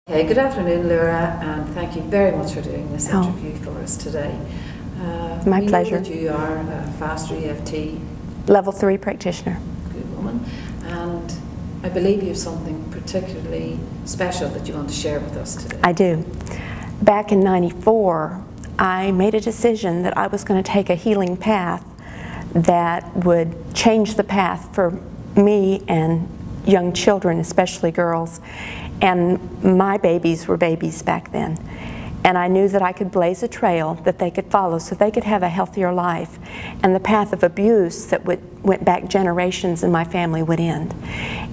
Hey, good afternoon, Laura, and thank you very much for doing this interview for us today. My pleasure. Know that you are a Faster EFT Level 3 practitioner. Good woman, and I believe you have something particularly special that you want to share with us today. I do. Back in '94, I made a decision that I was going to take a healing path that would change the path for me and young children, especially girls. And my babies were babies back then. And I knew that I could blaze a trail that they could follow so they could have a healthier life. And the path of abuse that went back generations in my family would end.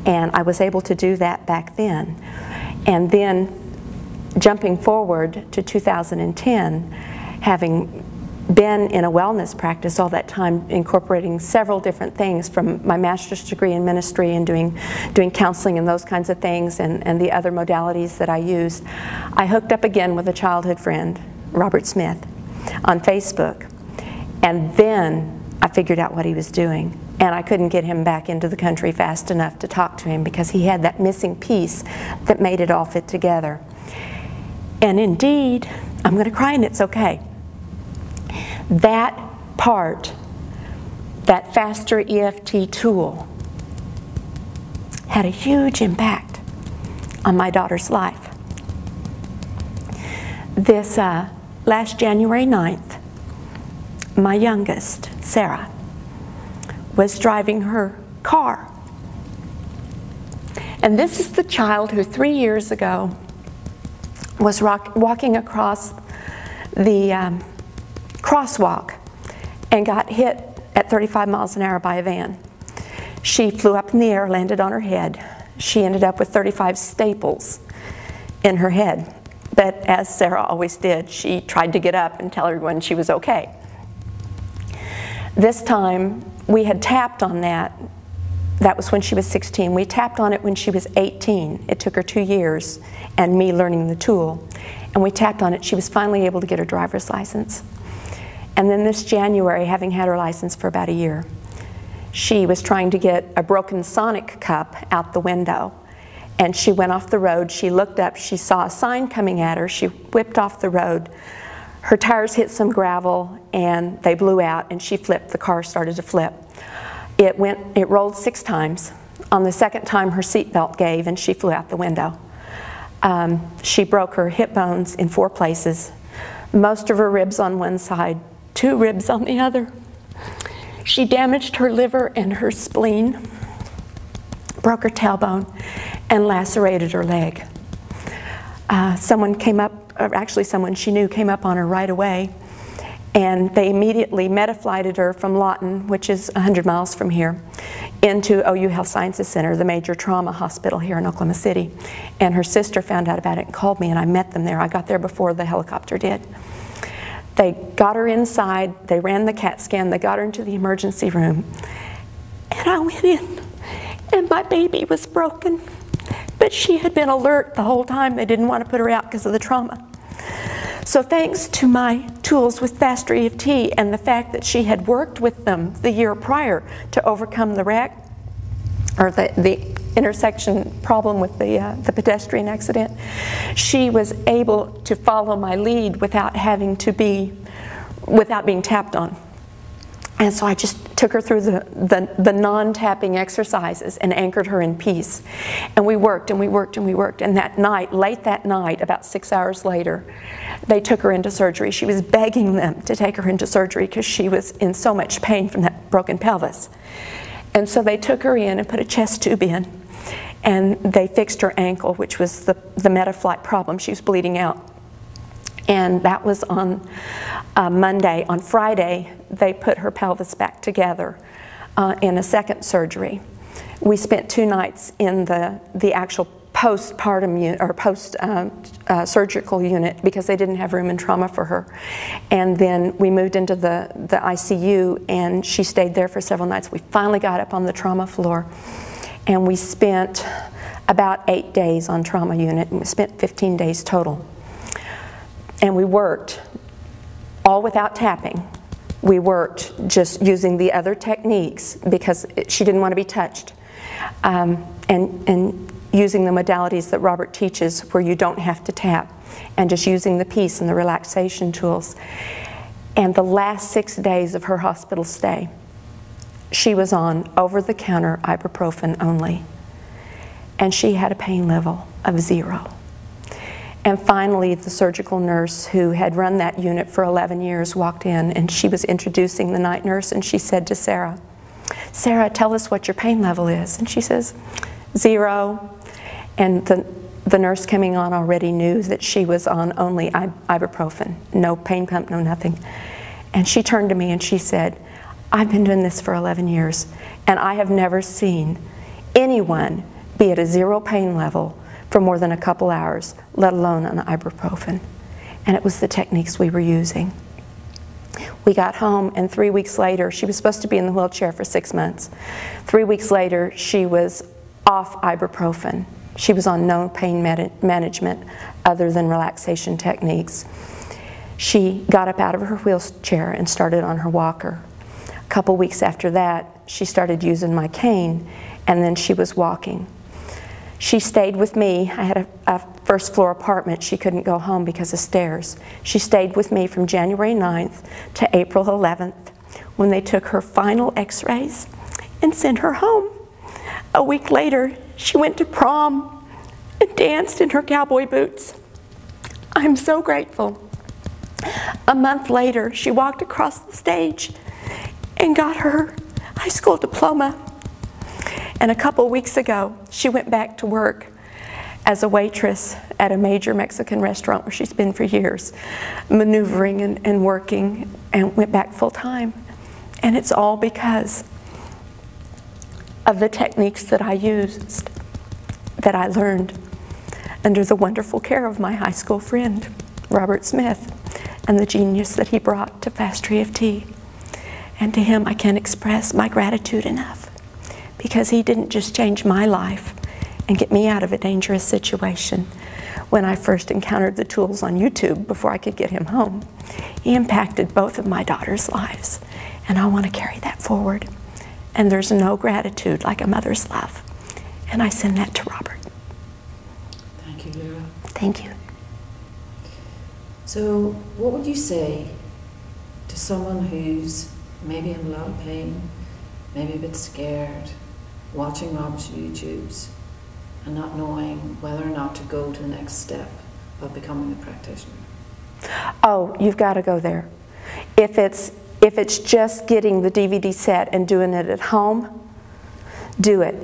And I was able to do that back then. And then jumping forward to 2010, having been in a wellness practice all that time, incorporating several different things from my master's degree in ministry and doing counseling and those kinds of things and the other modalities that I used, I hooked up again with a childhood friend, Robert Smith, on Facebook. And then I figured out what he was doing. And I couldn't get him back into the country fast enough to talk to him because he had that missing piece that made it all fit together. And indeed, I'm going to cry and it's okay. That part, that Faster EFT tool, had a huge impact on my daughter's life. This last January 9th, my youngest, Sarah, was driving her car. And this is the child who 3 years ago was walking across the crosswalk and got hit at 35 miles an hour by a van. She flew up in the air, landed on her head. She ended up with 35 staples in her head. But as Sarah always did, she tried to get up and tell everyone she was okay. This time, we had tapped on that. That was when she was 16. We tapped on it when she was 18. It took her 2 years and me learning the tool. And we tapped on it. She was finally able to get her driver's license. And then this January, having had her license for about a year, she was trying to get a broken Sonic cup out the window. And she went off the road. She looked up. She saw a sign coming at her. She whipped off the road. Her tires hit some gravel, and they blew out, and she flipped. The car started to flip. It rolled 6 times. On the second time, her seatbelt gave, and she flew out the window. She broke her hip bones in 4 places, most of her ribs on one side, 2 ribs on the other. She damaged her liver and her spleen, broke her tailbone, and lacerated her leg. Someone came up, or actually someone she knew came up on her right away, and they immediately meta-flighted her from Lawton, which is 100 miles from here, into OU Health Sciences Center, the major trauma hospital here in Oklahoma City. And her sister found out about it and called me, and I met them there. I got there before the helicopter did. They got her inside, they ran the CAT scan, they got her into the emergency room, and I went in, and my baby was broken. But she had been alert the whole time. They didn't want to put her out because of the trauma. So thanks to my tools with Faster EFT and the fact that she had worked with them the year prior to overcome the wreck, or the intersection problem with the pedestrian accident, she was able to follow my lead without being tapped on. And so I just took her through the non-tapping exercises and anchored her in peace. And we worked and we worked and we worked. And that night, late that night, about 6 hours later, they took her into surgery. She was begging them to take her into surgery because she was in so much pain from that broken pelvis. And so they took her in and put a chest tube in. And they fixed her ankle, which was the meta-flight problem. She was bleeding out. And that was on Monday. On Friday, they put her pelvis back together in a second surgery. We spent 2 nights in the actual postpartum unit, or post-surgical unit, because they didn't have room in trauma for her. And then we moved into the ICU, and she stayed there for several nights. We finally got up on the trauma floor, and we spent about 8 days on trauma unit, and we spent 15 days total. And we worked all without tapping. We worked just using the other techniques because she didn't want to be touched. And using the modalities that Robert teaches where you don't have to tap, and just using the peace and the relaxation tools. And the last 6 days of her hospital stay, she was on over-the-counter ibuprofen only. And she had a pain level of 0. And finally, the surgical nurse who had run that unit for 11 years walked in, and she was introducing the night nurse, and she said to Sarah, "Sarah, tell us what your pain level is." And she says, 0. And the nurse coming on already knew that she was on only ibuprofen, no pain pump, no nothing. And she turned to me and she said, "I've been doing this for 11 years, and I have never seen anyone be at a 0 pain level for more than a couple hours, let alone on ibuprofen." And it was the techniques we were using. We got home, and 3 weeks later, she was supposed to be in the wheelchair for 6 months. 3 weeks later, she was off ibuprofen. She was on no pain management other than relaxation techniques. She got up out of her wheelchair and started on her walker. A couple weeks after that, she started using my cane, and then she was walking. She stayed with me. I had a first floor apartment. She couldn't go home because of stairs. She stayed with me from January 9th to April 11th when they took her final x-rays and sent her home. A week later, she went to prom and danced in her cowboy boots. I'm so grateful. A month later, she walked across the stage and got her high school diploma. And a couple weeks ago, she went back to work as a waitress at a major Mexican restaurant where she's been for years, maneuvering and working, and went back full time. And it's all because of the techniques that I used, that I learned under the wonderful care of my high school friend, Robert Smith, and the genius that he brought to Faster EFT. And to him, I can't express my gratitude enough, because he didn't just change my life and get me out of a dangerous situation when I first encountered the tools on YouTube before I could get him home. He impacted both of my daughters' lives, and I want to carry that forward. And there's no gratitude like a mother's love. And I send that to Robert. Thank you, Lyra. Thank you. So what would you say to someone who's maybe in a lot of pain, maybe a bit scared, watching Robert's YouTubes and not knowing whether or not to go to the next step of becoming a practitioner? Oh, you've got to go there. If it's just getting the DVD set and doing it at home, do it.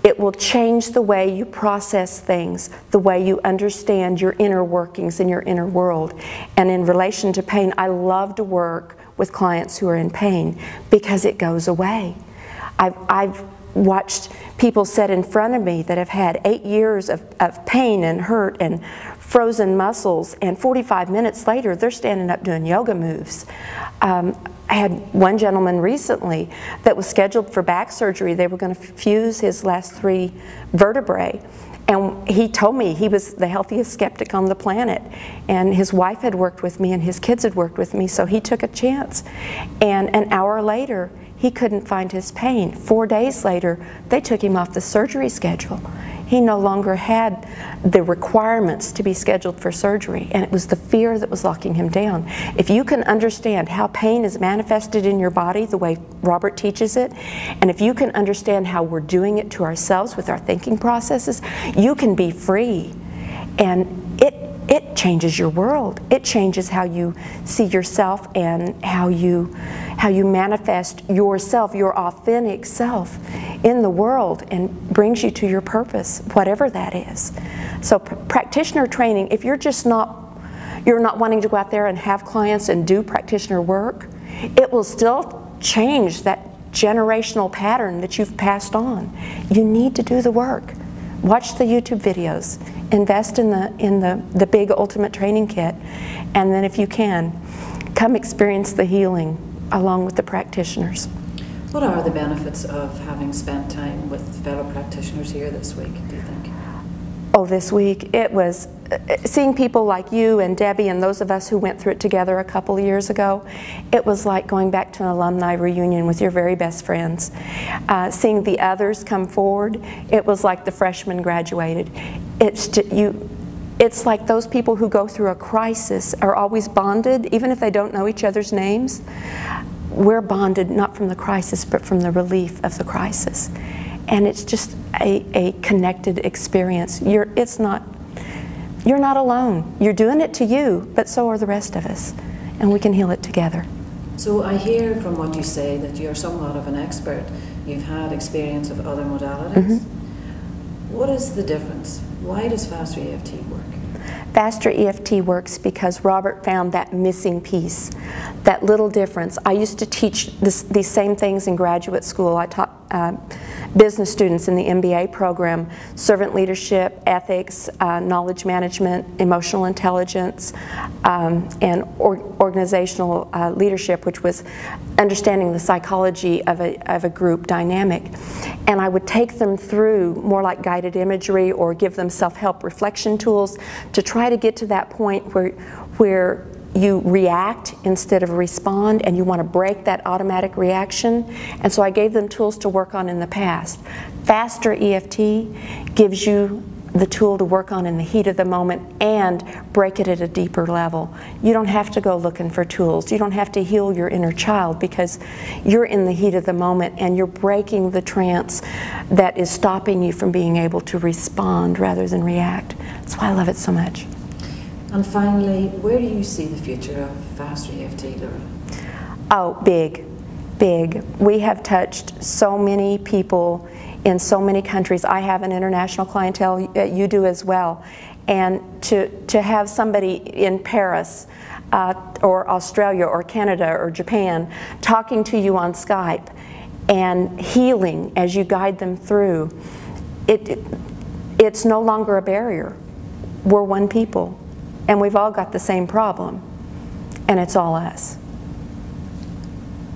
It will change the way you process things, the way you understand your inner workings and your inner world. And in relation to pain, I love to work with clients who are in pain because it goes away. I've watched people sit in front of me that have had 8 years of pain and hurt and frozen muscles, and 45 minutes later they're standing up doing yoga moves. I had one gentleman recently that was scheduled for back surgery. They were going to fuse his last 3 vertebrae. And he told me he was the healthiest skeptic on the planet. And his wife had worked with me and his kids had worked with me, so he took a chance. And an hour later, he couldn't find his pain. 4 days later, they took him off the surgery schedule. He no longer had the requirements to be scheduled for surgery, and it was the fear that was locking him down. If you can understand how pain is manifested in your body the way Robert teaches it, and if you can understand how we're doing it to ourselves with our thinking processes, you can be free. And it changes your world. It changes how you see yourself and how you manifest yourself, your authentic self in the world, and brings you to your purpose, whatever that is. So practitioner training, if you're not wanting to go out there and have clients and do practitioner work, it will still change that generational pattern that you've passed on. You need to do the work. Watch the YouTube videos, invest in the big ultimate training kit, and then if you can, come experience the healing along with the practitioners. What are the benefits of having spent time with fellow practitioners here this week, do you think? Oh, this week, it was seeing people like you and Debbie and those of us who went through it together a couple of years ago. It was like going back to an alumni reunion with your very best friends. Seeing the others come forward, it was like the freshmen graduated. It's like those people who go through a crisis are always bonded, even if they don't know each other's names. We're bonded not from the crisis, but from the relief of the crisis. And it's just a connected experience. You're not alone. You're doing it to you, but so are the rest of us. And we can heal it together. So I hear from what you say that you're somewhat of an expert. You've had experience of other modalities. What is the difference? Why does Faster EFT work? Faster EFT works because Robert found that missing piece, that little difference. I used to teach these same things in graduate school. I taught business students in the MBA program, servant leadership, ethics, knowledge management, emotional intelligence, and organizational leadership, which was understanding the psychology of a group dynamic. And I would take them through more like guided imagery or give them self-help reflection tools to try to get to that point where you react instead of respond, and you want to break that automatic reaction. And so I gave them tools to work on in the past. Faster EFT gives you the tool to work on in the heat of the moment and break it at a deeper level. You don't have to go looking for tools. You don't have to heal your inner child because you're in the heat of the moment and you're breaking the trance that is stopping you from being able to respond rather than react. That's why I love it so much. And finally, where do you see the future of Faster EFT, Laura? Oh, big, big. We have touched so many people in so many countries. I have an international clientele, you do as well. And to have somebody in Paris or Australia or Canada or Japan talking to you on Skype and healing as you guide them through, it's no longer a barrier. We're one people. And we've all got the same problem, and it's all us.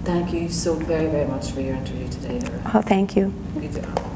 Thank you so very, very much for your interview today, Laura. Oh, thank you. Good job.